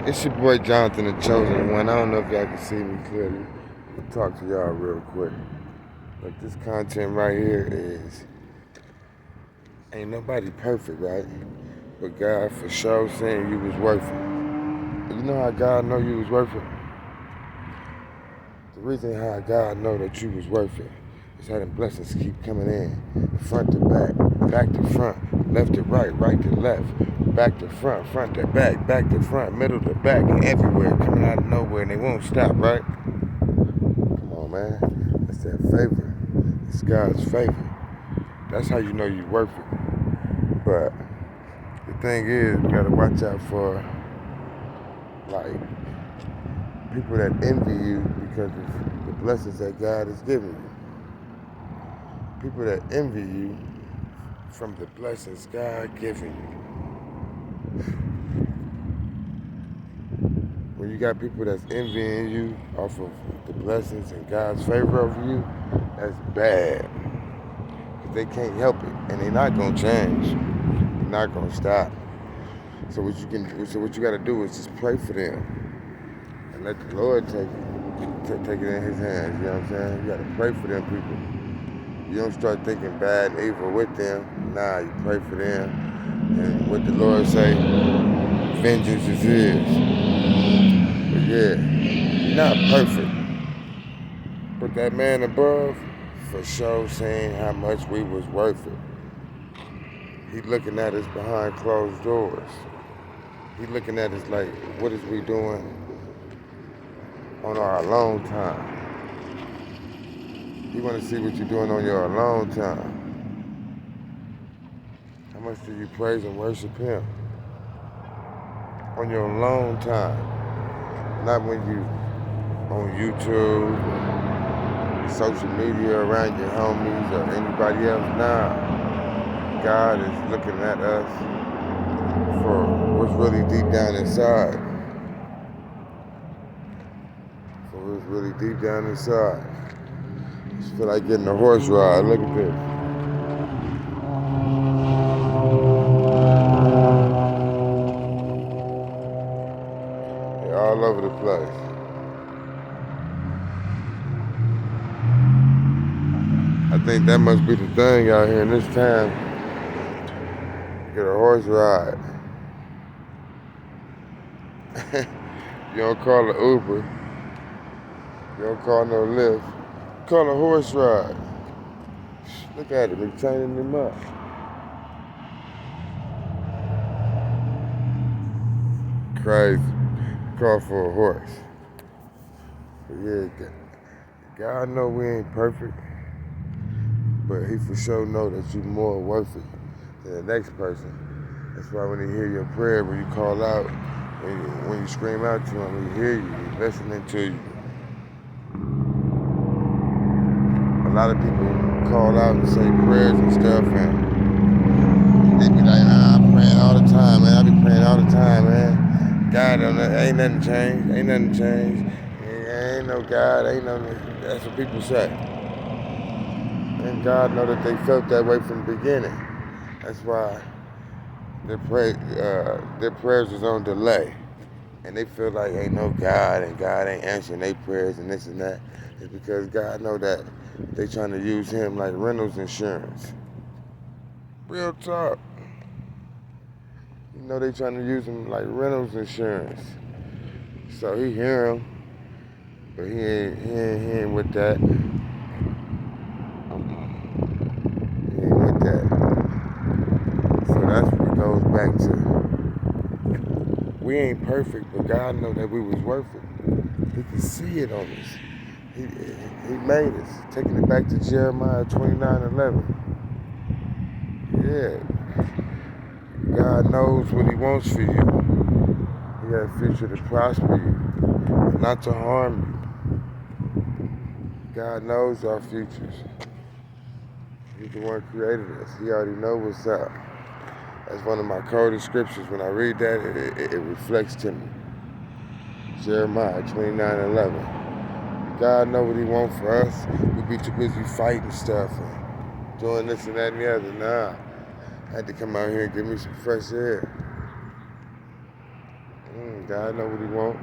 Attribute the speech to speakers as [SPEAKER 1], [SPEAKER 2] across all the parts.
[SPEAKER 1] It's your boy Jonathan, the chosen one. I don't know if y'all can see me clearly. I'll talk to y'all real quick. But this content right here is ain't nobody perfect, right? But God for sure saying you was worth it. You know how God know you was worth it? The reason how God know that you was worth it is how the blessings keep coming in. Front to back to front, left to right to left, back to front to back to front, middle to back, and everywhere, coming out of nowhere, and they won't stop, right? Come on, man. That's that favor. It's God's favor. That's how you know you're worth it. But the thing is, we gotta watch out for like people that envy you because of the blessings that God has given you. People that envy you from the blessings God given you. When you got people that's envying you off of the blessings and God's favor over you, that's bad. Because they can't help it, and they're not gonna change. They're not gonna stop. So what you gotta do is just pray for them and let the Lord take it in His hands. You know what I'm saying? You gotta pray for them people. You don't start thinking bad and evil with them. Nah, you pray for them, and what the Lord say, vengeance is His. But yeah, you're not perfect. But that man above, for sure saying how much we was worth it. He looking at us behind closed doors. He looking at us like, what is we doing on our alone time? He want to see what you're doing on your alone time. How much do you praise and worship Him on your alone time? Not when you on YouTube, social media around your homies or anybody else. Nah, God is looking at us for what's really deep down inside. For what's really deep down inside. I just feel like getting a horse ride. Look at this. They're all over the place. I think that must be the thing out here in this town. Get a horse ride. You don't call an Uber. You don't call no Lyft. Call a horse ride. Look at him. He's training him up. Crazy. Call for a horse. But yeah, God know we ain't perfect, but He for sure know that you more worth it than the next person. That's why when He hear your prayer, when you call out, when you scream out to Him, He hear you. He's listening to you. A lot of people call out and say prayers and stuff, and they be like, nah, I'm praying all the time, man. I be praying all the time, man. God, ain't nothing changed. Ain't nothing changed. Ain't no God. Ain't no. That's what people say. And God know that they felt that way from the beginning. That's why their prayers is on delay. And they feel like ain't no God and God ain't answering their prayers and this and that. It's because God know that they trying to use Him like rentals insurance. Real talk. You know they trying to use Him like rentals insurance. So He hear Him, but he ain't with that. He ain't with that. So that's what it goes back to. We ain't perfect, but God know that we was worth it. He can see it on us. He made us. Taking it back to Jeremiah 29:11. Yeah. God knows what He wants for you. He has a future to prosper you, not to harm you. God knows our futures. He's the one who created us. He already knows what's up. That's one of my coldest scriptures. When I read that, it reflects to me. Jeremiah 29:11. God know what He wants for us. We be too busy fighting stuff and doing this and that and the other. Nah, I had to come out here and give me some fresh air. God know what he want.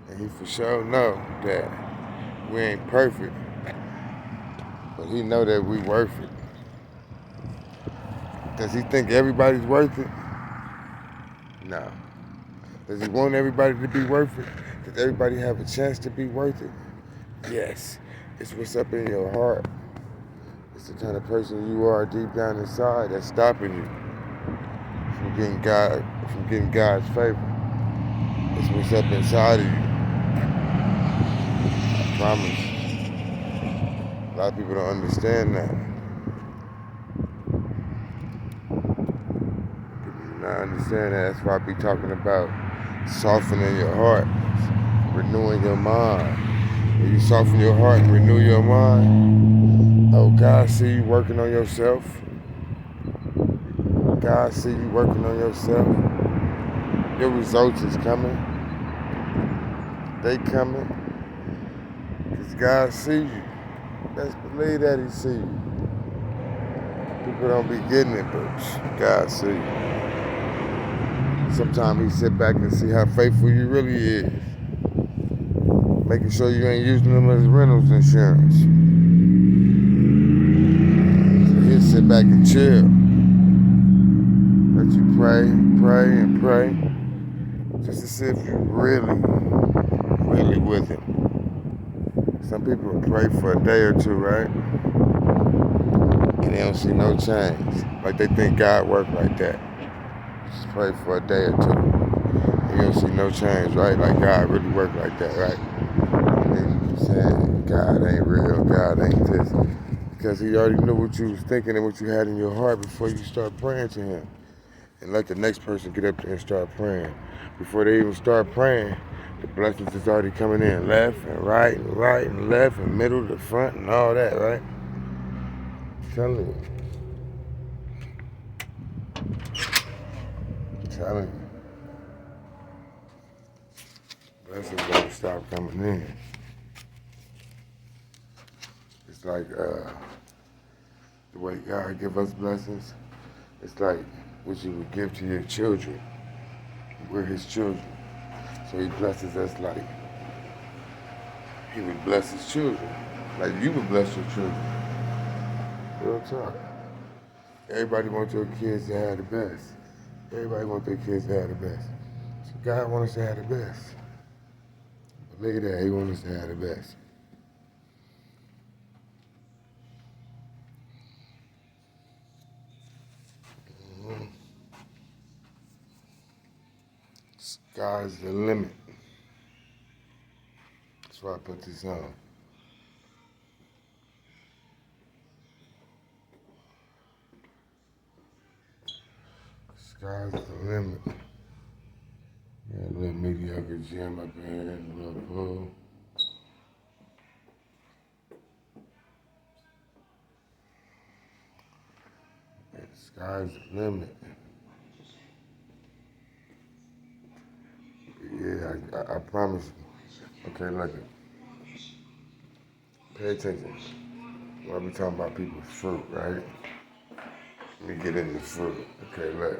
[SPEAKER 1] And he for sure know that we ain't perfect. But he know that we worth it. Does he think everybody's worth it? No. Does he want everybody to be worth it? Does everybody have a chance to be worth it? Yes. It's what's up in your heart. It's the kind of person you are deep down inside that's stopping you from getting God's favor. It's what's up inside of you. I promise. A lot of people don't understand that. People do not understand that. That's why I be talking about softening your heart, renewing your mind. When you soften your heart and renew your mind, oh, God see you working on yourself. God see you working on yourself. Your results is coming. They coming. Because God see you. Best believe that he see you. People don't be getting it, but God see you. Sometimes he sit back and see how faithful you really is. Making sure you ain't using them as rentals insurance. So he'll sit back and chill. Let you pray, and pray. Just to see if you really with him. Some people will pray for a day or two, right? And they don't see no change. Like they think God work like that. Just pray for a day or two. And you don't see no change, right? Like God really work like that, right? And then you keep saying, God ain't real, God ain't this. Because he already knew what you was thinking and what you had in your heart before you start praying to him. And let the next person get up there and start praying. Before they even start praying, the blessings is already coming in. Left and right and left and middle to front and all that, right? I'm telling you. Blessings don't stop coming in. It's like the way God give us blessings, it's like what you would give to your children. We're his children. So he blesses us like he would bless his children. Like you would bless your children. Real talk. Everybody wants your kids to have the best. Everybody wants their kids to have the best. So God wants us to have the best. But look at that, he wants us to have the best. Mm-hmm. Sky's the limit. That's why I put this on. Sky's the limit. Yeah, a little mediocre gym up here, a little pool. Yeah, the sky's the limit. Yeah, I promise you. Okay, look it. Pay attention. When I be talking about people's fruit, right? Let me get into fruit. Okay, look.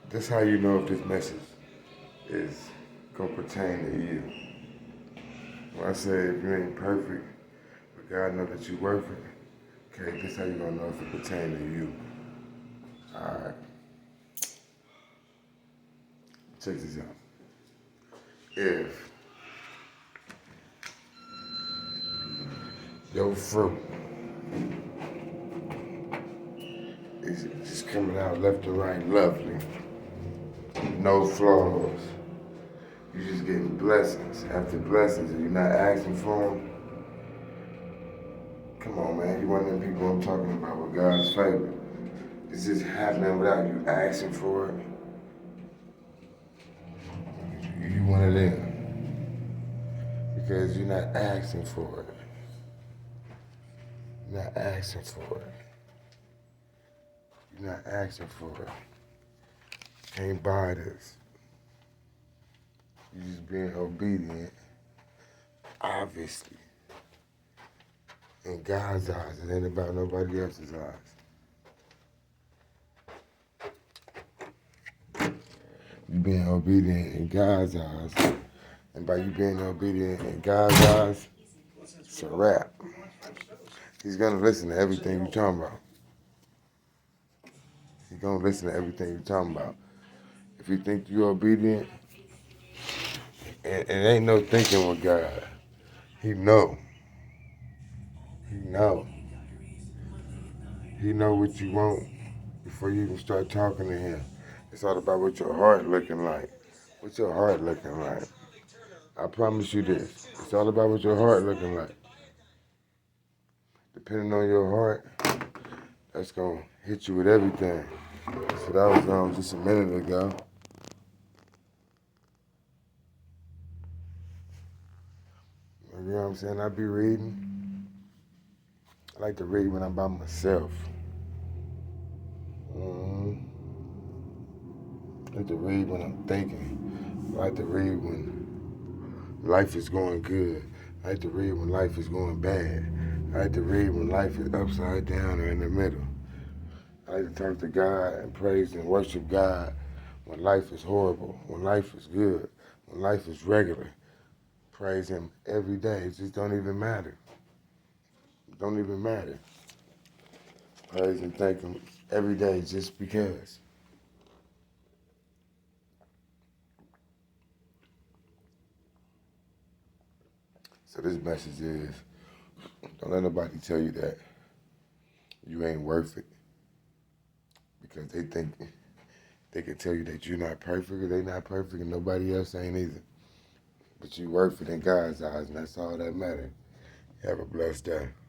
[SPEAKER 1] This how you know if this message is gonna pertain to you. When I say if you ain't perfect, but God know that you worth it, okay, this how you gonna know if it pertain to you. Alright. Check this out. If your fruit is just coming out left and right lovely, no flaws, you just getting blessings after blessings and you're not asking for them. Come on, man. You one of them people I'm talking about with God's favor. It's just happening without you asking for it. You one of them. Because you're not asking for it. You're not asking for it. You're not asking for it. Can't buy this. You just being obedient. Obviously. In God's eyes. It ain't about nobody else's eyes. you being obedient in God's eyes. And by you being obedient in God's eyes, it's a wrap. He's gonna listen to everything you're talking about. He's gonna listen to everything you're talking about. If you think you're obedient, and ain't no thinking with God. He know. He know. He know what you want before you even start talking to him. It's all about what your heart looking like. What's your heart looking like? I promise you this. It's all about what your heart looking like. Depending on your heart, that's gonna hit you with everything. So that was just a minute ago. You know what I'm saying? I be reading. I like to read when I'm by myself. I like to read when I'm thinking. I like to read when life is going good. I like to read when life is going bad. I like to read when life is upside down or in the middle. I like to talk to God and praise and worship God when life is horrible, when life is good, when life is regular. Praise Him every day. It just don't even matter. It don't even matter. Praise and thank Him every day just because. So this message is, don't let nobody tell you that you ain't worth it. Because they think they can tell you that you're not perfect or they not perfect and nobody else ain't either. But you worth it in God's eyes and that's all that matters. Have a blessed day.